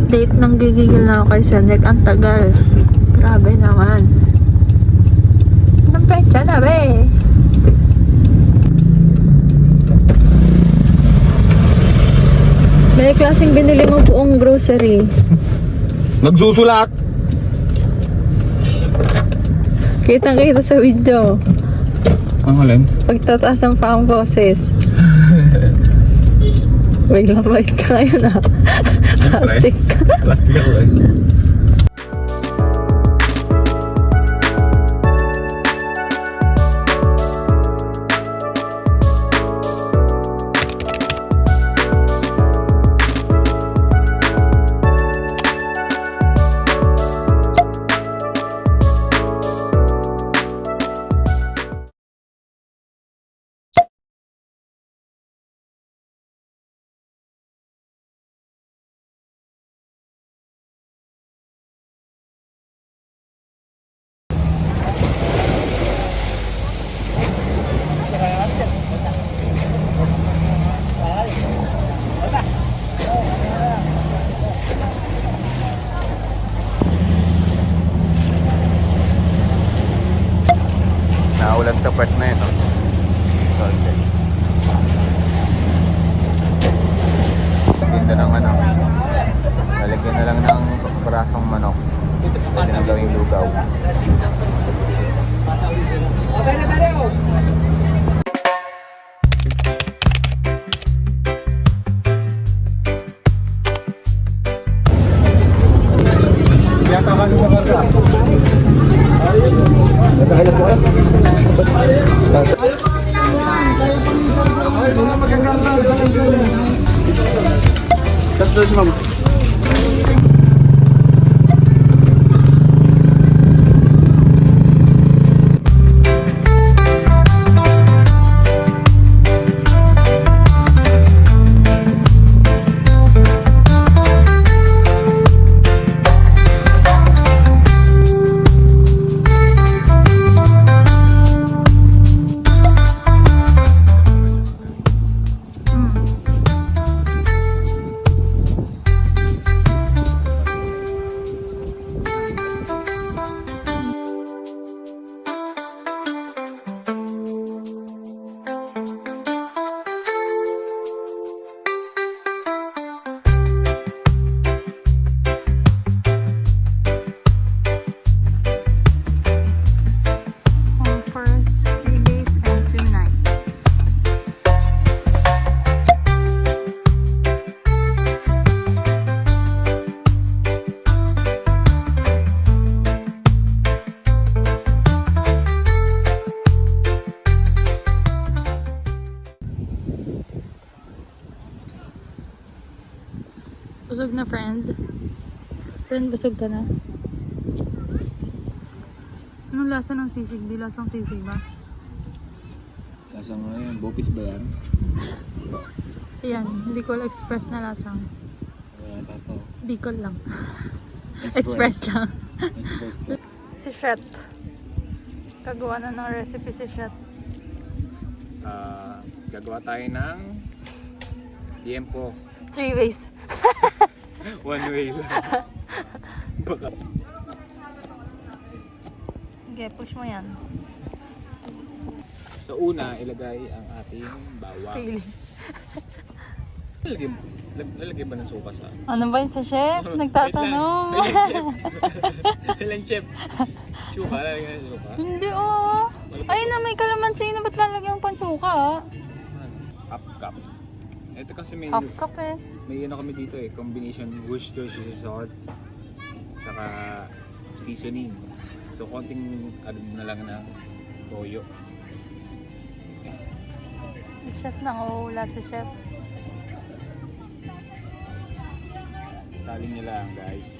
update ng gigigil na ako kay Senrek. Ang tagal. Grabe naman. Anong petsa na be? May klaseng binili mo buong grocery. Nagsusulat! Kitang-kita sa video. Ang halin? Pagtataas ng pang boses. Wait lang, wait ka ngayon ah. Plastic ka. Plastic ako eh. Naulan sa part na yun, no? Okay. Ganda ng ano. Lalagyan na lang ng parasong manok. Pwede na gawing lugaw. Busog na friend. Friend, busog ka na. Anong lasa ng sisig? Di lasang sisig ba? Lasa nga yan. Bopis ba yan? Ayan, Bicol Express na lasang. Wala tato. Bicol lang. Express lang. Express lang. Si Shet. Kagawa na ng recipe si Shet. Gagawa tayo ng tiempo. 3 ways. One way lang. Baka. Okay, push mo yan. Sa una, ilagay ang ating bawang. Feeling. Lalagay ba ng suka sa? Ano ba yun sa chef? Nagtatanong. Ilang chef? Suka? Lalagay ng suka? Hindi oh. Ay na may kalamansi na ba't lalagyan mo pansuka? Half cup. Ito kasi may... Half cup eh. May ano kami dito eh, combination Worcestershire sauce saka seasoning. So konting ano na lang ng toyo. Si chef nanguhulat si chef. Salin nyo lang guys.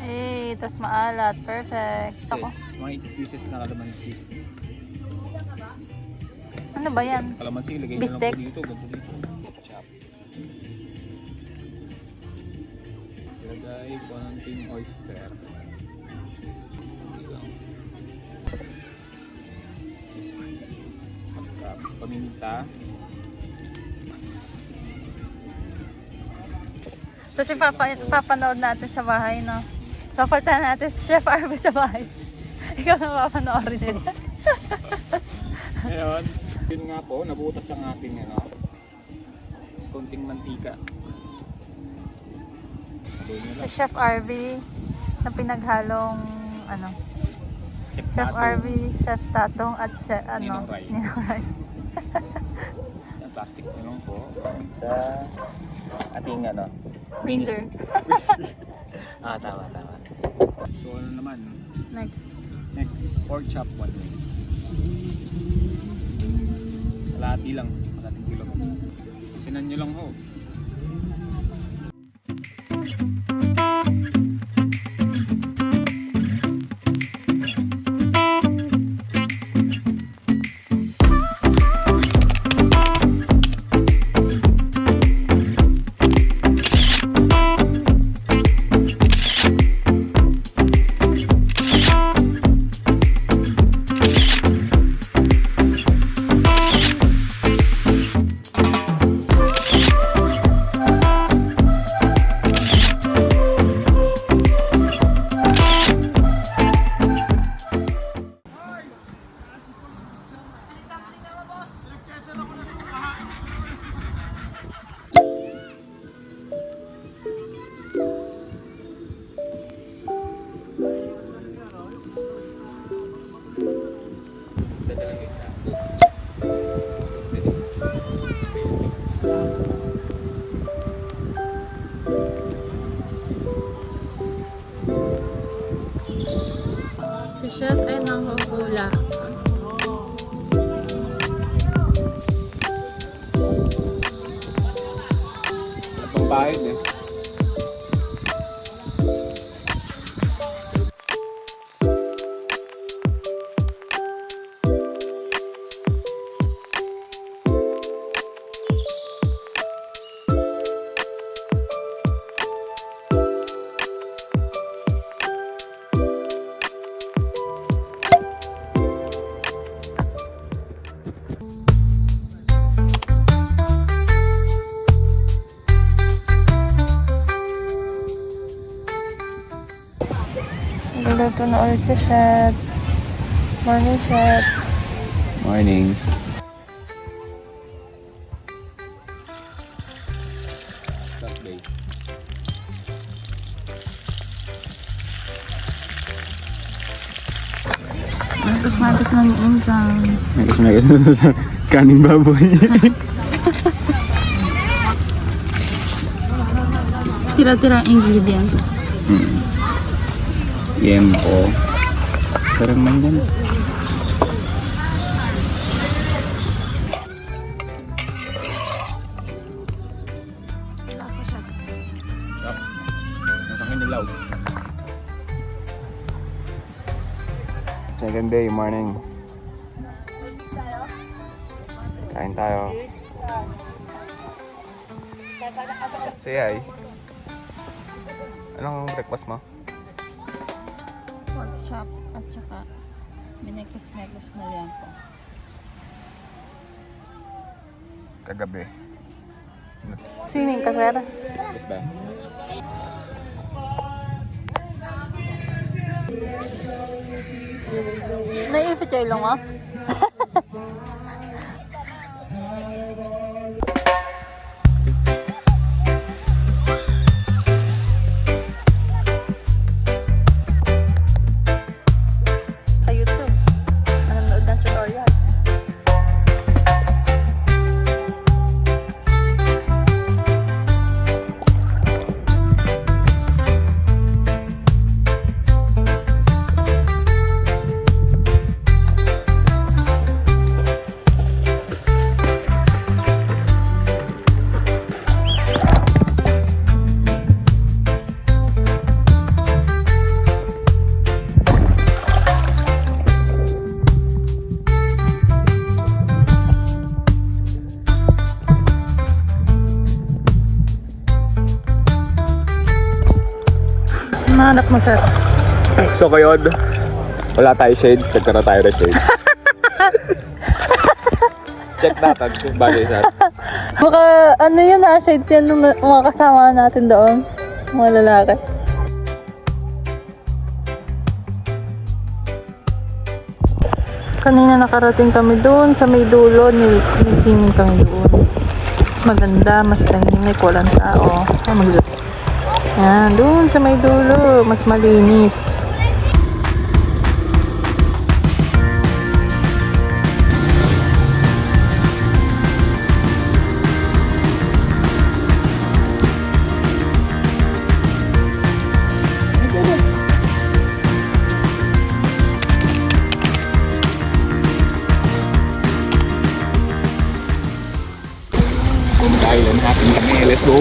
Eh, tas maalat. Perfect. Ako. Yes, mga 8 pieces na kalamansi. Ano ba yan? Kalamansi, ilagay nyo lang Bistek? po dito, ganito dito. Chop. Ilagay konting oyster. Paminta. Tapos papanood natin sa bahay, no? Papalitan natin si Chef Arby sa bahay. Ikaw na papanoorin nila. Ngayon, yun nga po, nabutas ang ating ano. Tapos konting mantika. Sabihin nyo Si lang. Chef Arby na pinaghalong ano, Chef Tato. Arby, Chef Tatong at Chef Ninong Rai. Ninong Rai. Ang plastic nilong po sa ating ano. Freezer. Tama. So ano naman, Next. pork chop one way. Kalahati lang, kalahating kilo. Sinan nyo lang ho. Si Chef ay nanghula. Pambayad eh. Luluto na ulit si Chef. Morning, Chef. Morning. Saturday. Matas na ni Insang. Megas na sa kaning baboy. Tira-tira ingredients. Yempo. Parang man yan. Nasang inilaw. Second day, morning. Kain tayo. Say hi. Anong breakfast mo? Pork chop at saka binekos-mekos na yan po. Kagabi. Swimming ka, sir? Yes ba? Naipit yung ilong mo? Sa YouTube. Nanonood ng tutorial. Mahanap mo, sir. So kayon, wala tayo shades, nagkaroon tayo ng shades. Check natin kung bagay sa Baka ano yun na, shades yan ng mga kasama natin doon. Mga lalaki. Kanina nakarating kami doon sa may dulo, nag-swimming kami doon. Mas maganda, mas tahimik, walang tao. Mag-zoom. Yan, doon sa may dulo, mas malinis. Island natin kami. Let's go!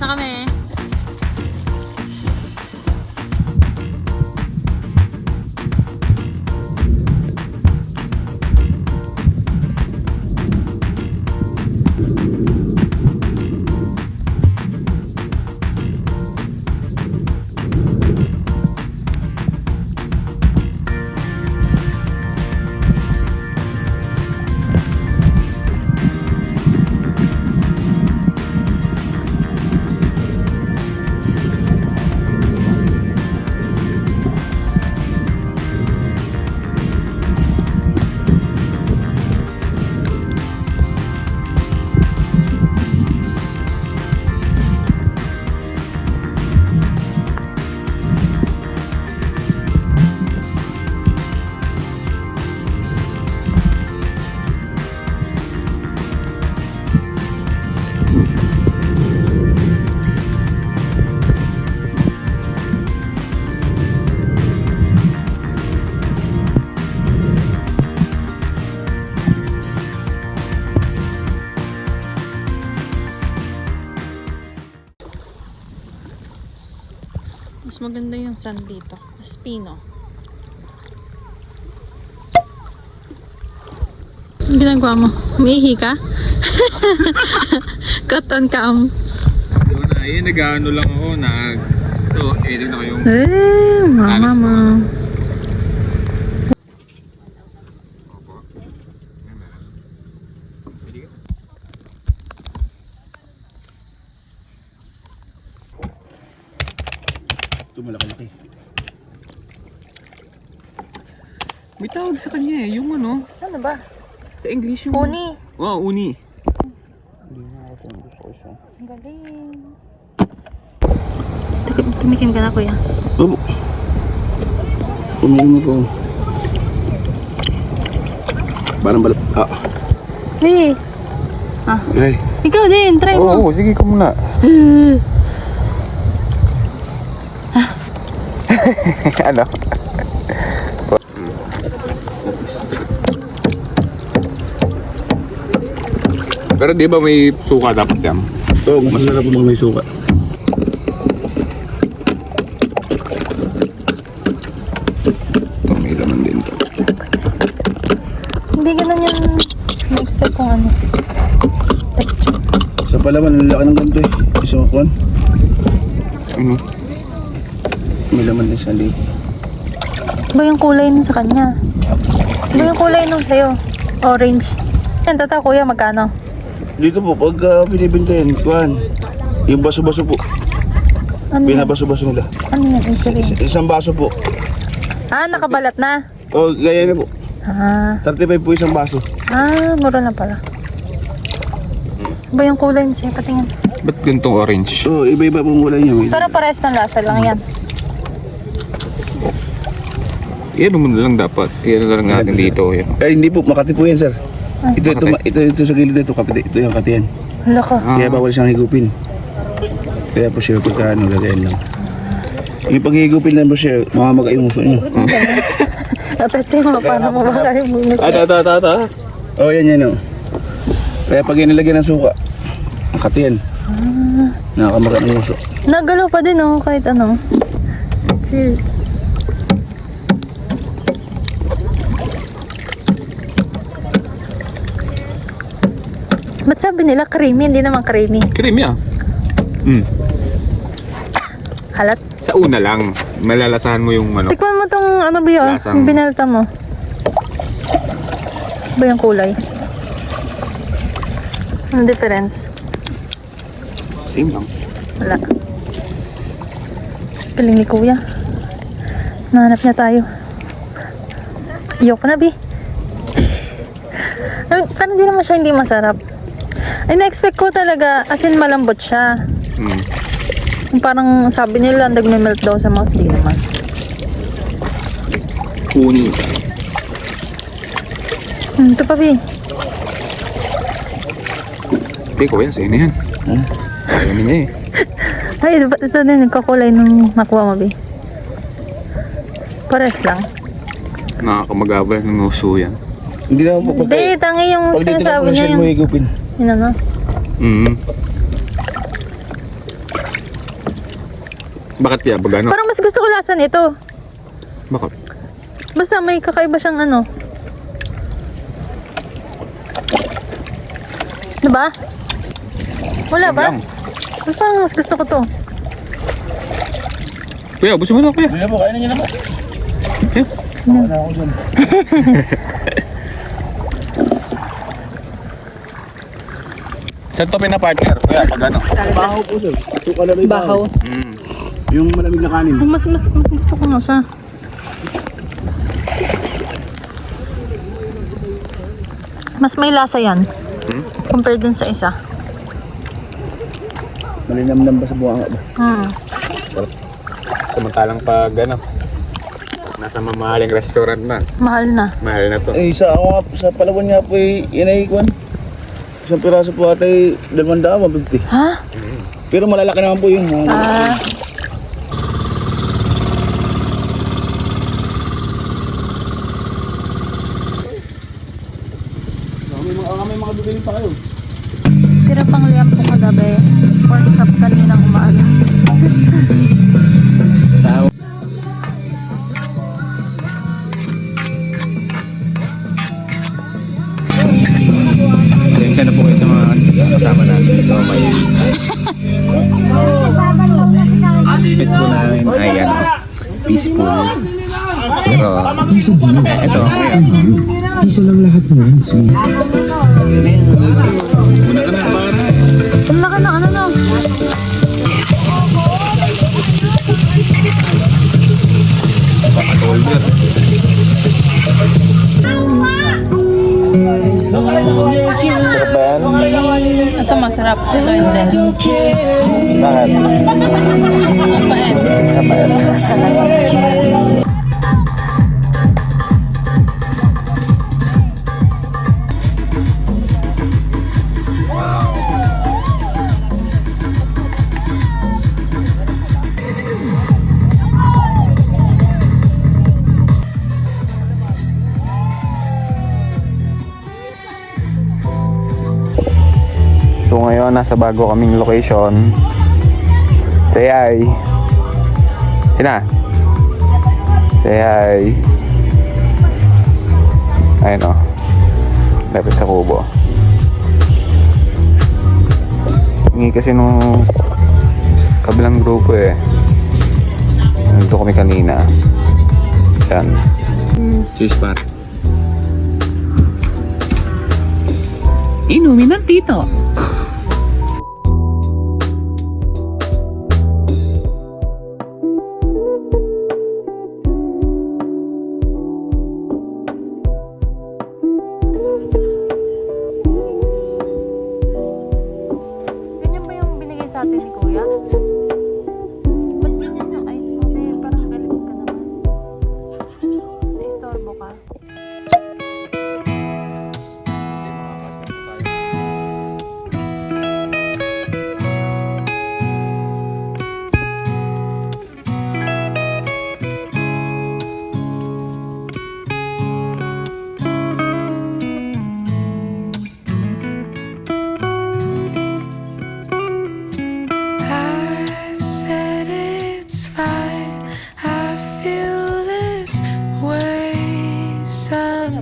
Na kami. Mas maganda yung sun dito. Mas pino. Ang ginagawa mo? Umiihi ka? Cut on cam. Doon na, yun, nag-ano lang ako, ito, edit na kayong Mama mo. Ito malaki-laki. May tawag sa kanya eh, yung ano, Ano ba? sa English yung... Uni. Wow, uni. Ang galing. Tumikin ka na, kuya. Oh. Umihin mo po. Parang balat. Hey! Hey. Ikaw din, try mo. Oo, sige ka muna. Ano? Pero di ba may suka dapat yan? Oo, mas masarap pag may suka. Ito, may laman din to. Hindi ganun yung na-expect kong ano. Texture. Sa palaman, ang laki ng ganito eh. Isang kuwan. Ano? May laman din sa liit. Iba yung kulay nun sa kanya. Iba yung kulay nung sa'yo. Orange. Yan, tata kuya, magkano? Dito po, pag binibinta yan, kuwan. Yung baso-baso po. Ano yan? Binabaso-baso nila. Ano yan? Insulin? Isang baso po. Ah, nakabalat na. O, gaya na po. Ah, 35 po isang baso. mura na pala. Ba yung kulay niya? Patingin. Ba't ganitong orange? Oo, iba-iba pong kulay niya. Pero pares ng lasa lang yan. Yan mo na lang dapat. Yan na lang natin dito. Yan. Ay, hindi po. Makati po yan, sir. Ay. Ito sa gilid nito. Ito yung katiyan. Hala ka. Kaya bawal siyang higupin. Kaya po siya pagka lagayan lang. Yung paghihigupin lang po siya, mamamaga yung uso niyo. Testing mo, paano mo ba kayo bumis? Ata. Oh, yan oh. Kaya pag inilagyan ng suka, katiyan. Nakakamaga ng uso. Nagalaw pa din oh, kahit ano. Cheers. Ba't sabi nila creamy? Hindi naman creamy. Creamy ah. Halat. Sa una lang. Malalasahan mo yung ano. Tikman mo tong ano ba yun? Lasang- Yung binalta mo. Ba yung kulay? Anong difference? Same lang. Wala. Galing ni kuya. Nahanap niya tayo. Iyok na, Bi. Parang di naman siya hindi masarap. Ay, na-expect ko talaga, as in malambot siya. Yung parang sabi nila, nagme-melt daw sa mouth. Di naman. Uni. Ito pa, Bi. Hindi ko yan. Sa'yo na yan. Ayaw niya eh. Ay, ito din, nagkakulay nung nakuha mo, Bi. Pares lang. Nakakamagabal ng uso yan. Hindi naman po Hindi, tangi yung pag dito na sinasabi po niya siya yung... mo higupin. Yun ano? Bakit kaya? Baga ano? Parang mas gusto ko lasa nito. Bakit? Basta may kakaiba siyang ano. Diba? Wala ba? Lang. Parang mas gusto ko to. Kuya, gusto mo na kuya. Hindi na po, kaya na niya na po. Yeah. Baka na ako dyan. Saan to pinapartner? Kuya, pag ano? Bahaw po sir. Suka na rin Bahaw. Yung malamig na kanin. Mas gusto ko nga siya. Mas may lasa yan. Compared dun sa isa. Malinamnam ba sa buhanga ba? Samantalang pag ano, nasa mamahaling restaurant na. Mahal na. Mahal na to. Eh, sa Palawan nga po eh, yan ay kwan. Isang piraso po ata ay 200, 150. Ha? Pero malalaki naman po yun. Ah. May mga bibili pa kayo. Tira pang liam po kagabi. Pork chop kaninang umaga. Sa Pasensya na po kayo sa mga kasama natin ito mamaya. Expect po namin ay ano, peaceful. Pero ito, kuya. Isa lang lahat naman, sweet. Una ka na para. Ang laki na ano no? Shoulder. Sarap ba yan? Ito masarap. Ito hindi. Bakit? Paen. So ngayon nasa bago kaming location. Say hi. Sina? Say hi. Ayun o. Lapit sa kubo. Hingi kasi nung kabilang grupo eh. Nandito kami kanina. Yan. Cheers par. Inumin ng tito.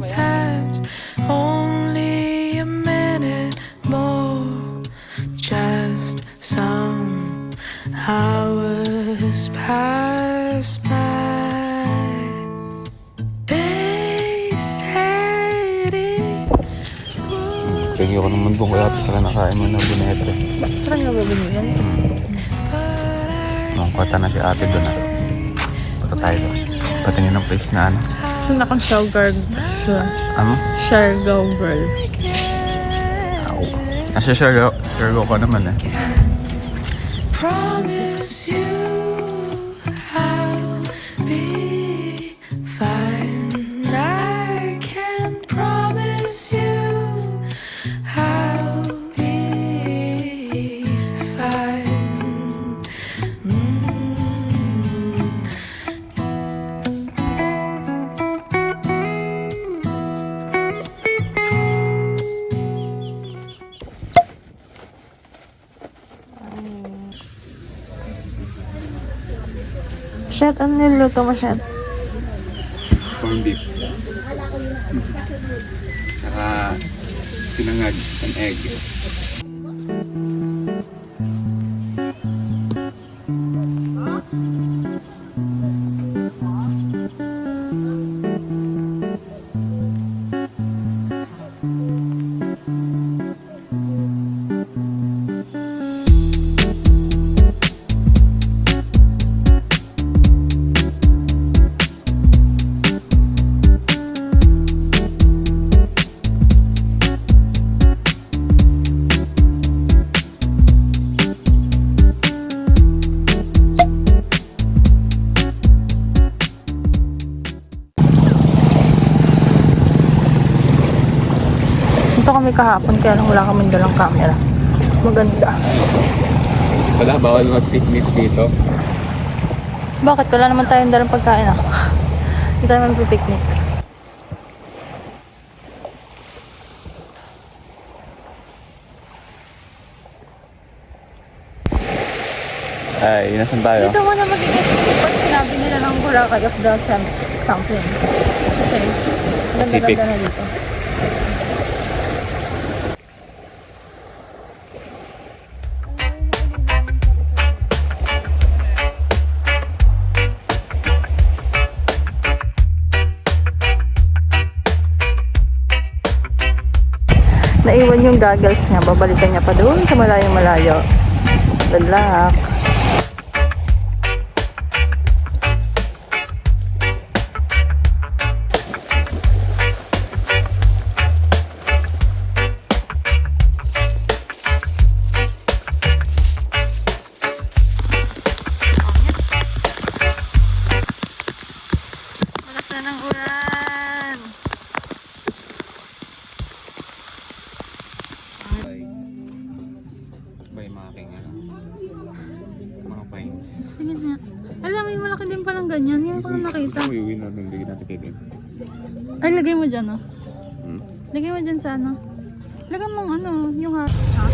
times, only a minute more, just some hours pass by. They said it would Pwede ako naman doon kaya ito sila nakain mo na binetre. Bakit saan nga ba binigyan? Nung kota na si ate doon na. Punta tayo doon. Patingin ng place na ano. Saan akong sugar? Ano? Siargao girl. Nasa Siargao ka naman eh. promise you I'll be fine. I can promise you I'll be fine. Shet, ano niluto mo, Shet? Corned beef. Saka sinangag and egg. Dito kami kahapon kaya lang wala kami dalang camera. Mas maganda. Wala, bawal mag-picnic dito. Bakit? Wala naman tayong dalang pagkain ah. Hindi tayo mag-picnic. Ay, nasan tayo? Dito mo na mag-i-explain pag sinabi nila ng Boracay of the something. Sa Sage. Pacific. Ganda-ganda na dito. Naiwan yung goggles niya. Babalikan niya pa doon sa malayo-malayo. Good luck. Malakas na ng ulan. Ba yung mga king ano? Mga pines. Tingin nga. Alam mo, yung malaki din palang ganyan. Hindi ko na nakita. Uwi natin, bigyan natin kay Din. Ay, lagay mo dyan, oh. Hmm? Lagay mo dyan sa ano. Lagay mo ano, yung ha. Ha?